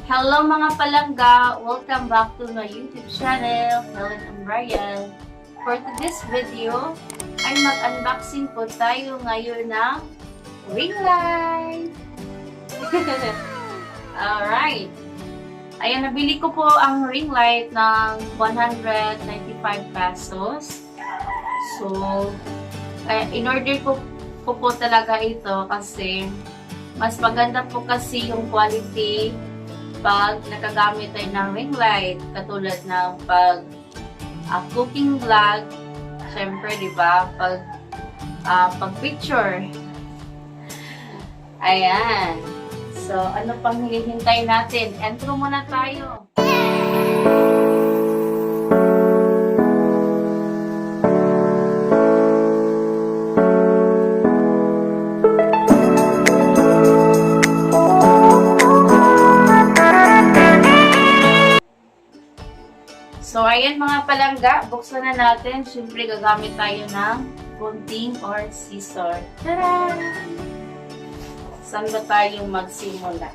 Hello mga palangga! Welcome back to my YouTube channel, Helen and Brian. For today's video, ay mag-unboxing po tayo ngayon ng ring light! Alright! Ayan, nabili ko po ang ring light ng 195 pesos. So, in-order ko po talaga ito kasi mas maganda po kasi yung quality pag nakagamit tayo ng ring light, katulad ng pag cooking vlog, syempre, di ba? Pag picture. Ayan. So, ano pang hinihintay natin? Intro muna tayo. So, ayan mga palangga, buksan na natin. Siyempre, gagamit tayo ng gunting or scissor. Tara! Saan ba tayo magsimula?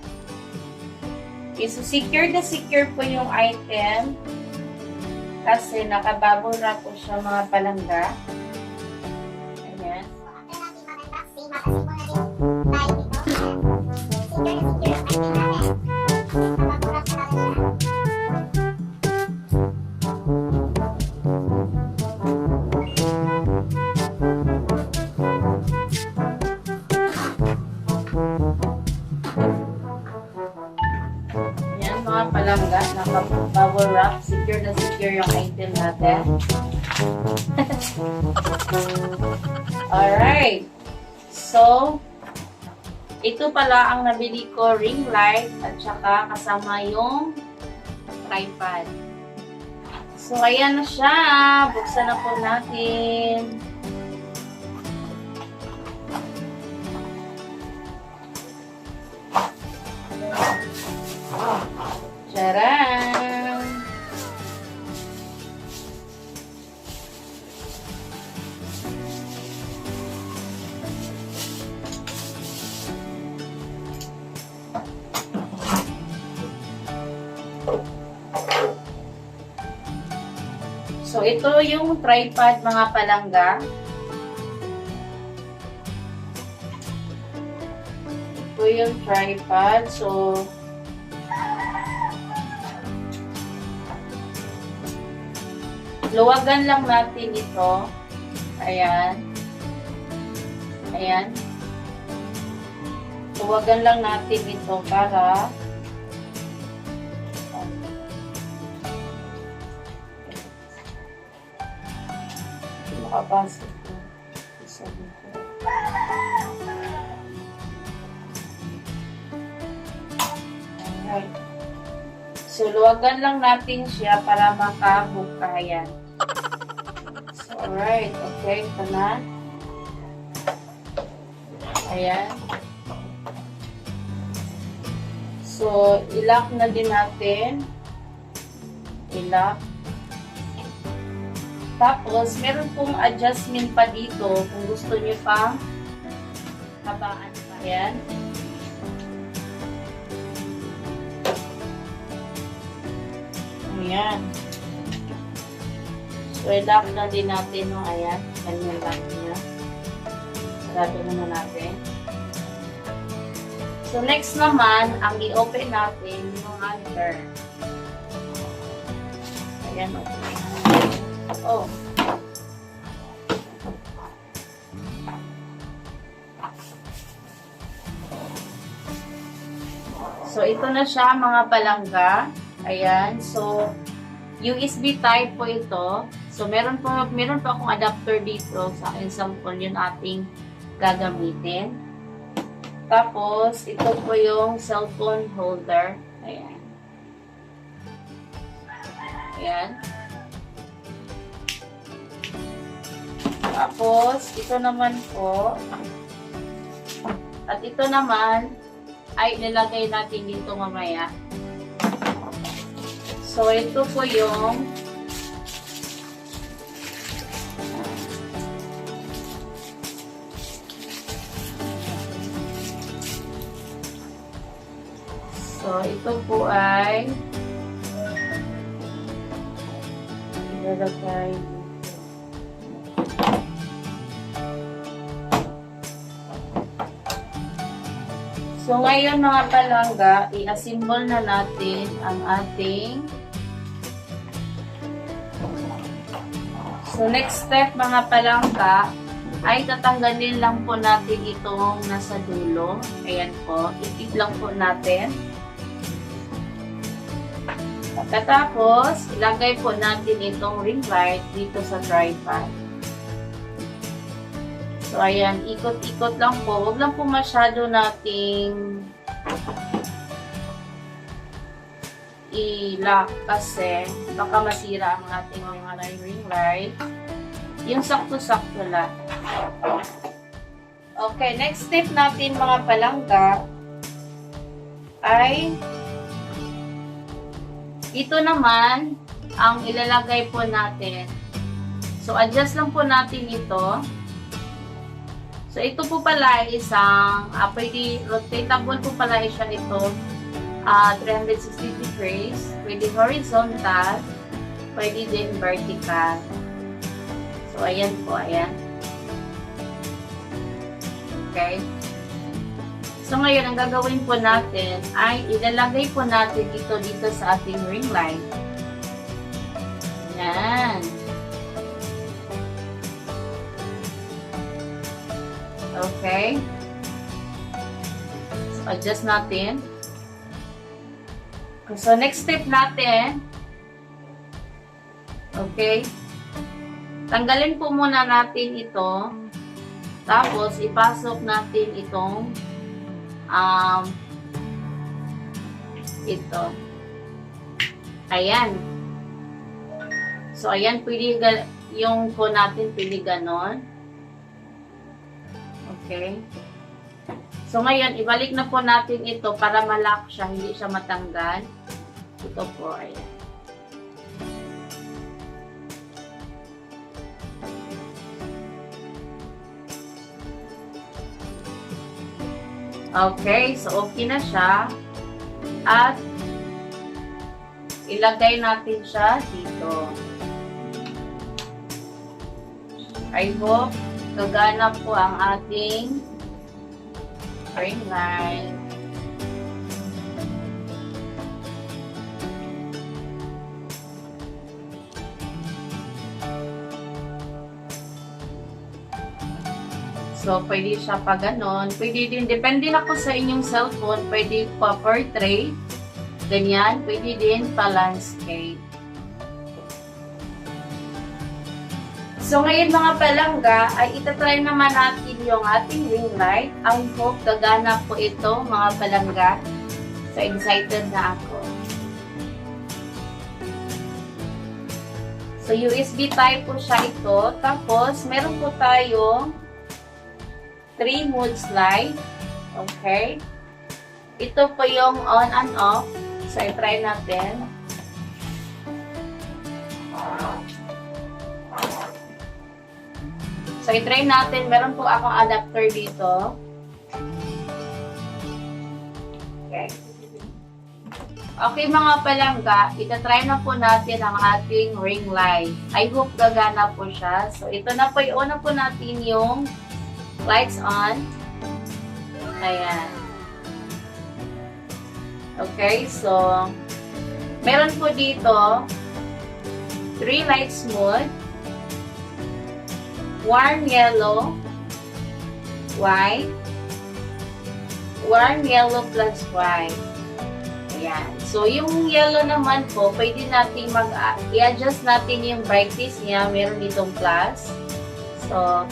Okay, so secure na secure po yung item kasi nakabubble wrap po siya mga palangga. Ayan. Mga palangga, naka-bubble wrap, secure na secure yung item natin. Alright. So, ito pala ang nabili ko, ring light, at saka kasama yung tripod. So, ayan na siya. Buksan na po natin. Charan! So, ito yung tripod mga palangga. Ito yung tripod. So, luwagan lang natin ito. Ayan. Ayan. Luwagan lang natin ito para makapasok ito. Isa dito. Alright. So, luwagan lang natin siya para makabukayan. So, alright. Okay, ito na. Ayan. So, ilock na din natin. Ilock. Tapos, meron pong adjustment pa dito kung gusto nyo pang habaan pa. Ayan. Ayan. So, i-lock na din natin yung ayan. Ganyan lang niya. Sarado muna natin. So, next naman, ang i-open natin yung under. Ayan. Oh. So, ito na siya mga palangga. Ayan. So, USB type po ito. So, meron po akong adapter dito. Sa example, yun ating gagamitin. Tapos, ito po yung cellphone holder. Ayan. Ayan. Tapos, ito naman po. At ito naman, ay nilagay natin dito mamaya. So, ito po yung So, ito po ay ilalagay dito. So, ngayon mga palangga, i-assemble na natin ang ating. So, next step mga palangga, ay tatanggalin lang po natin itong nasa dulo. Ayan po, itip lang po natin. Pagkatapos, ilagay po natin itong ring light dito sa tripod. So, ayan, ikot-ikot lang po. Huwag lang po masyado nating i-lock kasi baka masira ang ating mga ring light. Yung sakto-sakto lang. Okay, next step natin mga palangga ay ito naman ang ilalagay po natin. So, adjust lang po natin ito. So, ito po pala isang, pwede rotatable po pala siya ito. 360 degrees. Pwede horizontal. Pwede din vertical. So, ayan po, ayan. Okay. So, ngayon, ang gagawin po natin ay ilalagay po natin ito dito sa ating ring light. Ayan. Okay. So, adjust natin. So, next step natin. Okay. Tanggalin po muna natin ito. Tapos, ipasok natin itong ito. Ayan. So, ayan, pwede yung po natin, pwede ganon. Okay. So, ngayon, ibalik na po natin ito para malak siya, hindi siya matanggal. Ito po, ayan. Okay, so okay na siya. At ilagay natin siya dito. I hope gagana po ang ating ring light. So, pwede siya pa ganon. Pwede din, depende na po sa inyong cellphone, pwede pa portrait. Ganyan, pwede din pa landscape. So, ngayon mga palangga, ay itatry naman natin yung ating ring light. I hope gagana po ito mga palangga. So, excited na ako. So, USB type po siya ito. Tapos, meron po tayong 3 modes light. Okay. Ito po yung on and off. So, i-try natin. So, i-try natin. Meron po akong adapter dito. Okay. Okay mga palangga, itatry na po natin ang ating ring light. I hope gagana po siya. So, ito na po. Iuna po natin yung lights on. Ayan. Okay, so meron po dito 3 lights mode. Warm yellow, white, warm yellow plus white. Ayan. So, yung yellow naman po, pwede natin i-adjust natin yung brightness niya. Meron ditong plus. So,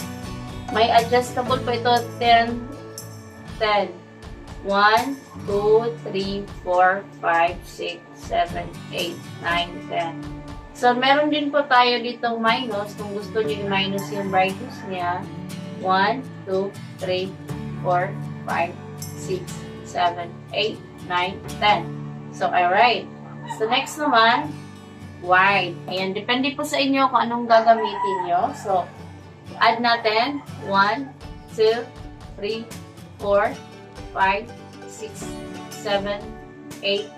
may adjustable po ito, 10. 1, 2, 3, 4, 5, 6, 7, 8, 9, 10. So, meron din po tayo ditong minus. Kung gusto nyo i-minus yung brightness niya. 1, 2, 3, 4, 5, 6, 7, 8, 9, 10. So, alright. So, next naman, white. Ayan, depende po sa inyo kung anong gagamitin nyo. So, add natin 1, 2, 3, 4, 5, 6, 7, 8, 8,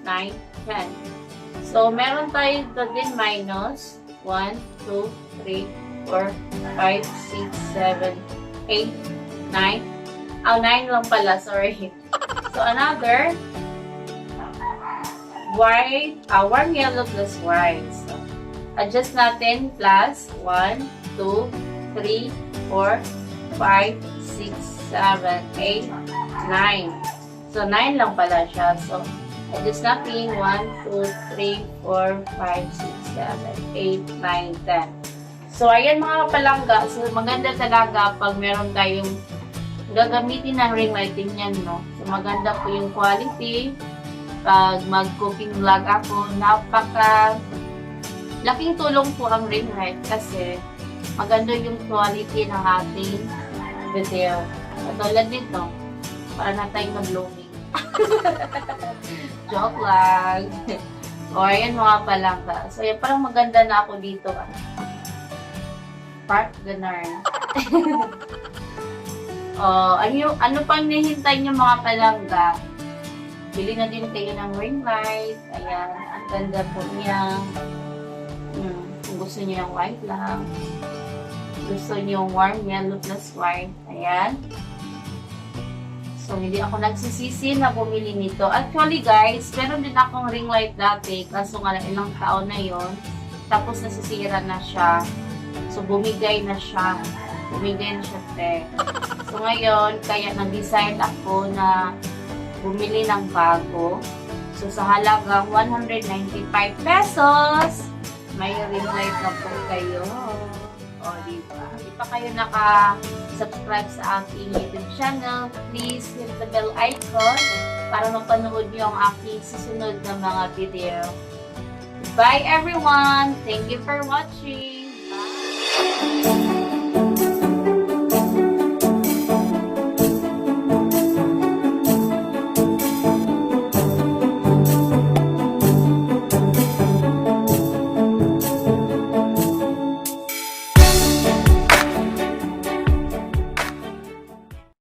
9, 10. So, meron tayo din minus 1, 2, 3, 4, 5, 6, 7, 8, 9. 9 lang pala, sorry. So, another white, warm yellow plus white. So, adjust natin plus 1, 2, 3, 4, 5, 6, 7, 8, 9. So, 9 lang pala siya. So, adjust natin 1, 2, 3, 4, 5, 6, 7, 8, 9, 10. So, ayan mga palangga. So, maganda talaga pag meron tayong gagamitin ng ring lighting yan, no? So, maganda po yung quality. Pag mag-cooking vlog ako, laking tulong po ang ring light kasi maganda yung quality ng ating video. Katulad nito, para na tayong mag-blooming. Joke lang. O, ayan mga palangga. So, yan, parang maganda na ako dito. Park ganun. Ano pang nihintay niyo mga palangga? Bili na din kayo ng ring light. Ayan, ang ganda po niya. Kung gusto niyo yung white lang. Gusto niyo yung warm yellow plus white. Ayan. So, hindi ako nagsisisi na bumili nito. Actually, guys, meron din akong ring light dati. Kaso nga, ilang taon na yon. Tapos, nasisira na siya. So, bumigay na siya. Bumigay na siya, te. So, ngayon, kaya nag-decide ako na bumili ng bago. So, sa halagang 195 pesos, may ring light na po kayo. O, diba? Di pa kayo naka-subscribe sa aking YouTube channel, please hit the bell icon para mapanood nyo ang aking susunod na mga video. Bye everyone! Thank you for watching! Bye!